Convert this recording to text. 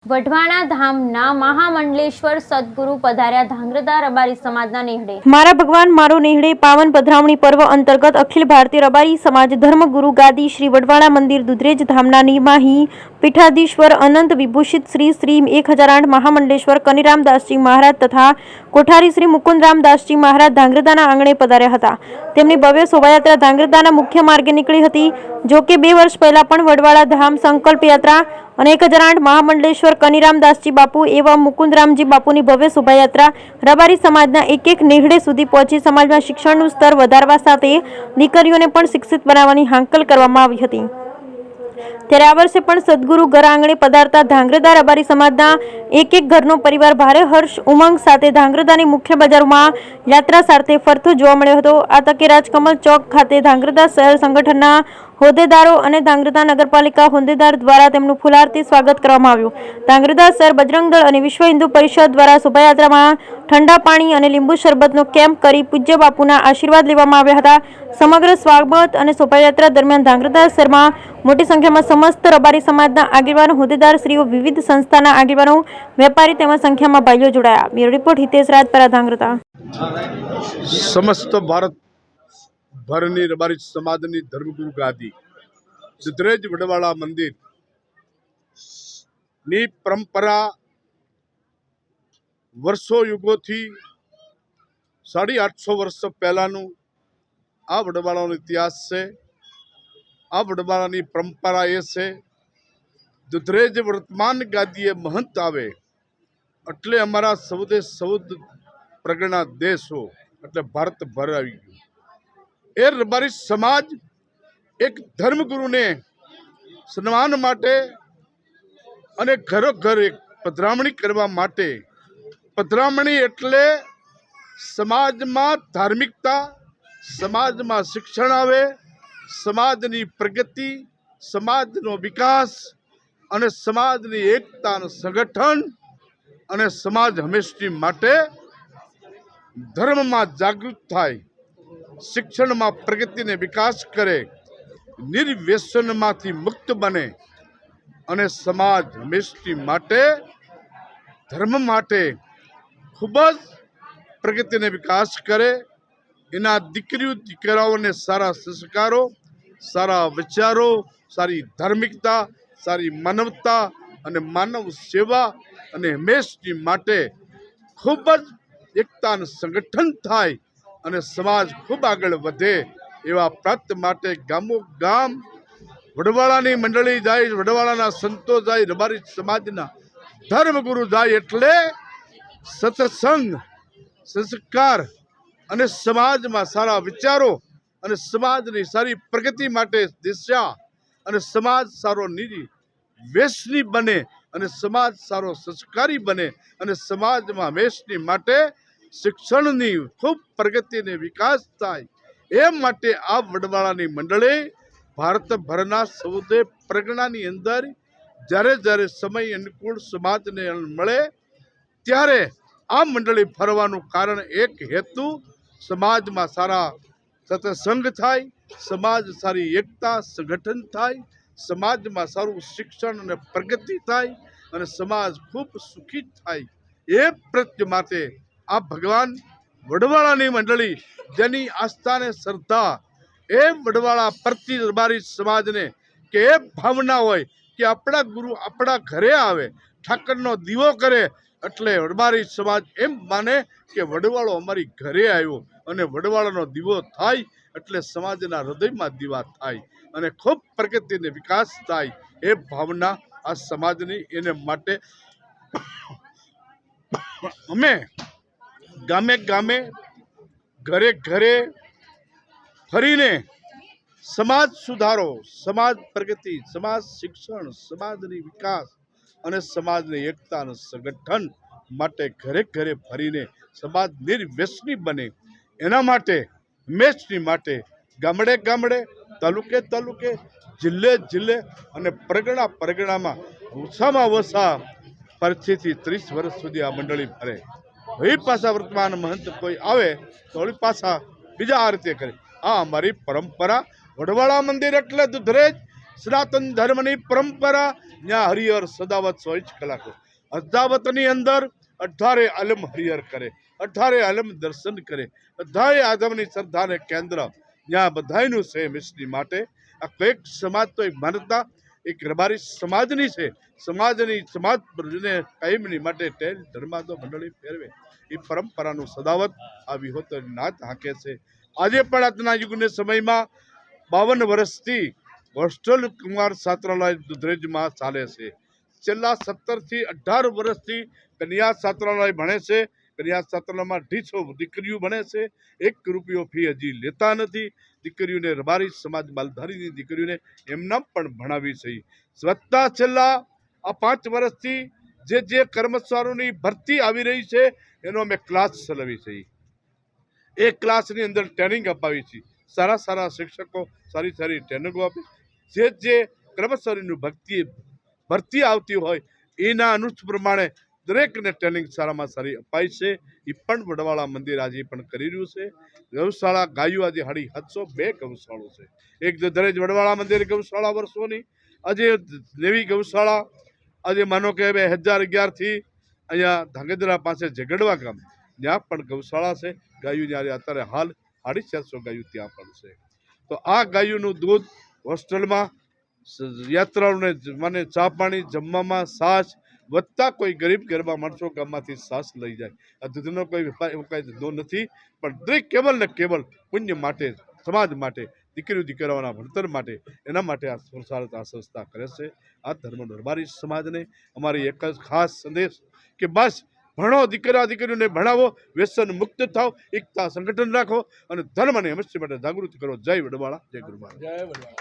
વઢવાણા ધામના મહામંડલેશ્વર સદગુરુ પધાર્યા ધાંગ્રધા રબારી સમાજના નેહડે। મારા ભગવાન મારો નેહડે પાવન પધરામણી પર્વ અંતર્ગત અખિલ ભારતીય રબારી સમાજ ધર્મગુરુ ગાદી શ્રી વઢવાણા મંદિર દુધરેજ ધામના નિમાહી પીઠાધીશ્વર અનંત વિભૂષિત શ્રી 1008 મહામંડલેશ્વર કનીરામદાસજી મહારાજ તથા કોઠારી શ્રી મુકુંદરામદાસજી મહારાજ ધાંગ્રધાના આંગણે પધાર્યા હતા। તેમની ભવ્ય શોભાયાત્રા ધાંગ્રધાના મુખ્ય માર્ગે નીકળી હતી। જો કે 2 વર્ષ પહેલા પણ વઢવાણા ધામ સંકલ્પ યાત્રા અને 1008 મહામંડલેશ્વર કનીરામદાસજી બાપુ એવં મુકુંદરામજી બાપુની ભવ્ય શોભાયાત્રા રબારી સમાજના એક નેહડે સુધી પહોંચી સમાજમાં શિક્ષણનું સ્તર વધારવા સાથે દીકરીઓને પણ શિક્ષિત બનાવવાની હાંકલ કરવામાં આવી હતી। ત્યારે આ વર્ષે પણ સદગુરુ ઘર આંગણે પધારતા ધાંગ્રધા રબારી સમાજના એક ઘરનો પરિવાર ભારે હર્ષ ઉમંગ સાથે ધાંગ્રધાની મુખ્ય બજારોમાં યાત્રા સાથે ફરતો જોવા મળ્યો હતો। આ તકે રાજકમલ ચોક ખાતે ધાંગ્રધા શહેર સંગઠનના હોદ્દેદારો અને ધાંગ્રધા નગરપાલિકા હોદ્દેદાર દ્વારા તેમનું ફૂલહારથી સ્વાગત કરવામાં આવ્યું। ધાંગ્રધા શહેર બજરંગ દળ અને વિશ્વ હિન્દુ પરિષદ દ્વારા શોભાયાત્રામાં ઠંડા પાણી અને લીંબુ શરબતનો કેમ્પ કરી પૂજ્ય બાપુના આશીર્વાદ લેવામાં આવ્યા હતા। સમગ્ર સ્વાગત અને શોભાયાત્રા દરમિયાન ધાંગ્રધા શહેરમાં મોટી સંખ્યામાં સમસ્ત રબારી સમાજના આગેવાનો હોદ્દેદારશ્રીઓ વિવિધ સંસ્થાના આગેવાનો વેપારી તેમજ સંખ્યામાં ભાઈઓ જોડાયા। Bureau report Hitesh Rajpara Dhrangadhra. સમસ્ત ભારત ભરની રબારી સમાજની ધર્મગુરુ ગાદી દુધરેજ વઢવાણા મંદિર ની પરંપરા વર્ષો યુગોથી 850 વર્ષ પહેલાનું આ વઢવાણાનો ઇતિહાસ છે। આ વઢવાણાની પરંપરા એ છે દુધરેજ વર્તમાન ગાદીએ મહંત આવે એટલે અમારા સૌદે સૌદ પ્રગણા દેશો એટલે ભારત ભર આવી ગયું। એ રબારી સમાજ એક ધર્મગુરુને સન્માન માટે અને ઘરો ઘર એક પધરામણી કરવા માટે, પધરામણી એટલે સમાજમાં ધાર્મિકતા, સમાજમાં શિક્ષણ આવે, સમાજની પ્રગતિ, સમાજનો વિકાસ અને સમાજની એકતાનું સંગઠન અને સમાજ હંમેશની માટે ધર્મમાં જાગૃત થાય, શિક્ષણમાં પ્રગતિને વિકાસ કરે, નિર્વ્યસનમાંથી મુક્ત બને અને સમાજ હંમેશની માટે ધર્મ માટે ખૂબ જ પ્રગતિને વિકાસ કરે। એના દીકરીઓ દીકરાઓને સારા સંસ્કારો, સારા વિચારો, સારી ધાર્મિકતા, સારી માનવતા અને માનવ સેવા અને હંમેશની માટે ખૂબ જ એકતાનું સંગઠન થાય અને સમાજ ખૂબ આગળ વધે એવા પ્રાપ્ત માટે ગામો ગામ વઢવાણાની મંડળી જાય, વઢવાણાના સંતો જાય, રબારી સમાજના ધર્મગુરુ જાય એટલે સત્સંગ, સંસ્કાર અને સમાજમાં સારા વિચારો અને સમાજની સારી પ્રગતિ માટે દિશા અને સમાજ સારો નિર્વ્યસની બને અને સમાજ સારો સંસ્કારી બને અને સમાજમાં હંમેશની માટે શિક્ષણની ખૂબ પ્રગતિને વિકાસ થાય એ માટે આ વઢવાણાની મંડળી ભારતભરના સૌદે પ્રગણાની અંદર જ્યારે જ્યારે સમય અનુકૂળ સમાજને મળે ત્યારે આ મંડળી ફરવાનું કારણ એક હેતુ સમાજમાં સારા સત્સંગ થાય, સમાજ સારી એકતા સંગઠન થાય, સમાજમાં સારું શિક્ષણ અને પ્રગતિ થાય અને સમાજ ખૂબ સુખી થાય એ પ્રત્યે માટે આ ભગવાન વઢવાણાની મંડળી જેની આસ્થાને શ્રદ્ધા એ વઢવાણા પ્રતિ રબારી સમાજને કે એ ભાવના હોય કે આપણા ગુરુ આપણા ઘરે આવે, ઠાકરનો દીવો કરે એટલે રબારી સમાજ એમ માને કે વઢવાળો અમારી ઘરે આવ્યો અને વઢવાળાનો દીવો થાય એટલે સમાજના હૃદયમાં દીવા થાય અને ખૂબ પ્રગતિને વિકાસ થાય એ ભાવના આ સમાજની એને માટે અમે ગામે ગામે ઘરે ઘરે ફરીને સમાજ સુધારો, સમાજ પ્રગતિ, સમાજ શિક્ષણ, સમાજની વિકાસ અને સમાજની એકતાનું સંગઠન માટે ઘરે ઘરે ફરીને સમાજ નિર્વ્યસની બને એના માટે હંમેશની માટે ગામડે ગામડે, તાલુકે તાલુકે, જિલ્લે જિલ્લે અને પરગણા પરગણામાં ઓછામાં ઓછા 25 થી 30 વર્ષ સુધી આ મંડળી ફરે। વળી પાછા વર્તમાન મહંત કોઈ આવે તો વળી પાછા બીજા આ રીતે કરે। આ અમારી પરંપરા। વઢવાણા મંદિર એટલે દુધરેજ સનાતન ધર્મની પરંપરા ત્યાં હરિહર સદાવત 100 કલાકો અદાવતની અંદર 18 આલમ હરિહર કરે, 18 આલમ દર્શન કરે, 18 આદમની શ્રદ્ધાને કેન્દ્ર ત્યાં બધાયનું છે મિશ્રી માટે. આ કઈક સમાજ તો એક માનતા એક રબારી સમાજની છે, સમાજ પ્રજને કાયમની માટે ટેલ ધર્માદો મંડળી ફેરવે એ પરંપરાનું સદાવત આ વિહોતર નાથ હાંકે છે. આજે પણ આજના યુગને સમયમાં 52 વર્ષથી હોસ્ટેલ કુમાર છાત્રાલય દુધરેજમાં ચાલે છે. છેલ્લા 17 થી 18 વર્ષથી કન્યા છાત્રાલય ભણે છે. કન્યા છાત્રાલયમાં 250 દીકરીઓ ભણે છે. 1 રૂપિયો ફી હજી લેતા નથી. દીકરીઓને રબારી સમાજ માલધારીની દીકરીઓને એમના પણ ભણાવી છે. સ્વચ્છતા છેલ્લા આ 5 વર્ષથી જે કર્મચારીઓની ભરતી આવી રહી છે એનો અમે ક્લાસ ચલાવી છે. એ ક્લાસની અંદર ટ્રેનિંગ અપાવી છે. સારા શિક્ષકો સારી ટ્રેનિંગો આપે. જે કર્મચારીનું ભરતી આવતી હોય એના અનુસાર પ્રમાણે દરેકને ટ્રેનિંગ સારામાં સારી અપાય છે. એ પણ વડવાળા મંદિર આજે પણ કરી રહ્યું છે. ગૌશાળા ગાયો આજે 702 ગૌશાળો છે. એક દરેજ વડવાળા મંદિર ગૌશાળા વર્ષોની, આજે નવી ગૌશાળા આજે માનો કે 2011થી અહીંયા ધાંગધ્રા પાસે ઝઘડવા ગામ ત્યાં પણ ગૌશાળા છે. ગાયો જ્યારે અત્યારે હાલ 450 ગાયો ત્યાં પણ છે. તો આ ગાયોનું દૂધ હોસ્ટેલમાં યાત્રાઓને મને ચા પાણી જમવામાં છાશ વધતા કોઈ ગરીબ ગરબા માણસો ગામમાંથી છાશ લઈ જાય. આ દૂધનો કોઈ વેપાર એવો કાંઈ ધંધો નથી, પણ દરેક કેવલ ને કેવલ પુણ્ય માટે, સમાજ માટે, દીકરાઓના ભણતર માટે, એના માટે આ સંસ્થા કરે છે. આ ધર્મ દરબારી સમાજને અમારી એક જ ખાસ સંદેશ કે બસ ભણો, દીકરીઓને ભણાવો, વ્યસન મુક્ત થાવ, એકતા સંગઠન રાખો અને ધર્મને હંમેશા માટે જાગૃત કરો. જય વડવાળા, જય ગુરુ મહારાજ.